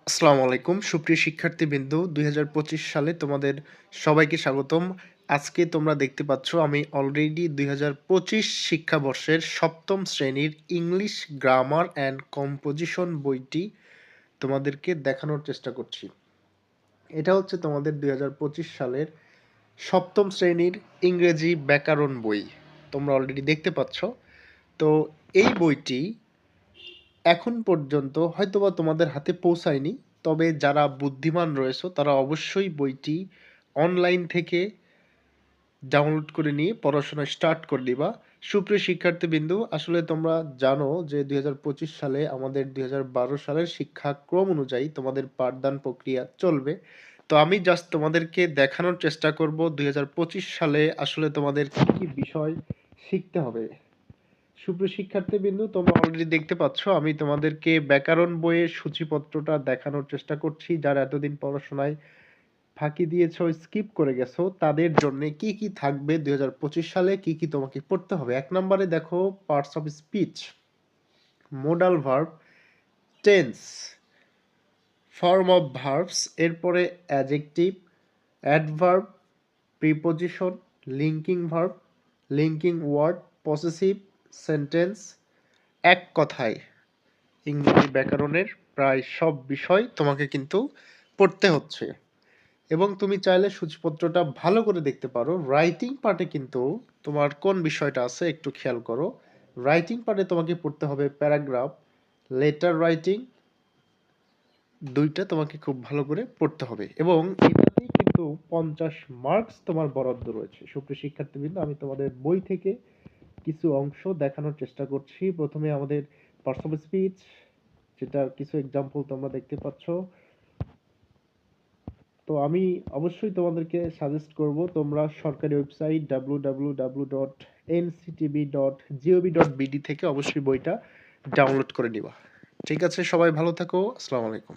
আসসালামু আলাইকুম সুপ্রিয় শিক্ষার্থীবৃন্দ ২০২৫ সালে তোমাদের সবাইকে স্বাগতম। আজকে তোমরা দেখতে পাচ্ছ আমি অলরেডি ২০২৫ শিক্ষাবর্ষের সপ্তম শ্রেণীর ইংলিশ গ্রামার অ্যান্ড কম্পোজিশন বইটি তোমাদেরকে দেখানোর চেষ্টা করছি। এটা হচ্ছে তোমাদের ২০২৫ সালের সপ্তম শ্রেণীর ইংরেজি ব্যাকরণ বই। তোমরা অলরেডি দেখতে পাচ্ছ। তো এই বইটি এখন পর্যন্ত হয়তোবা তোমাদের হাতে পৌঁছায়নি, তবে যারা বুদ্ধিমান রয়েছে তারা অবশ্যই বইটি অনলাইন থেকে ডাউনলোড করে নিয়ে পড়াশোনা স্টার্ট করে দিবা। সুপ্রিয় শিক্ষার্থীবৃন্দু, আসলে তোমরা জানো যে ২০২৫ সালে আমাদের ২০১২ সালের শিক্ষাক্রম অনুযায়ী তোমাদের পাঠদান প্রক্রিয়া চলবে। তো আমি জাস্ট তোমাদেরকে দেখানোর চেষ্টা করব ২০২৫ সালে আসলে তোমাদের কি কি বিষয় শিখতে হবে। সুপ্রিয় শিক্ষার্থীবৃন্দু, তোমরা অলরেডি দেখতে পাচ্ছ আমি তোমাদেরকে ব্যাকরণ বইয়ের সূচিপত্রটা দেখানোর চেষ্টা করছি। যারা এতদিন পড়াশোনায় ফাঁকি দিয়েছো, স্কিপ করে গেছো, তাদের জন্য কি কি থাকবে ২০২৫ সালে, কি কি তোমাকে পড়তে হবে। ১ নম্বরে দেখো parts of speech, modal verb, tense, form of verbs, এরপরে adjective, adverb, preposition, linking verb, linking word, possessive, sentence. এক কথায় ইংরেজি ব্যাকরণের প্রায় সব বিষয় তোমাকে কিন্তু পড়তে হচ্ছে। এবং তুমি চাইলে সূচিপত্রটা ভালো করে দেখতে পারো। রাইটিং পার্টে কিন্তু তোমার কোন বিষয়টা আছে একটু খেয়াল করো। রাইটিং পার্টে তোমাকে পড়তে হবে প্যারাগ্রাফ, লেটার রাইটিং, দুইটা তোমাকে খুব ভালো করে পড়তে হবে এবং এটাতেই কিন্তু 50 মার্কস তোমার বরাদ্দ রয়েছে। সুপ্রিয় শিক্ষার্থীবৃন্দ, আমি তোমাদের বই থেকে কিছু অংশ দেখানোর চেষ্টা করছি। প্রথমে আমাদের পার্টস অফ স্পিচ, যেটার কিছু এক্সাম্পল তোমরা দেখতে পাচ্ছ। তো আমি অবশ্যই তোমাদেরকে সাজেস্ট করব তোমরা সরকারি ওয়েবসাইট www.nctb.gov.bd থেকে অবশ্যই বইটা ডাউনলোড করে নিবা। ঠিক আছে, সবাই ভালো থাকো। আসসালামু আলাইকুম।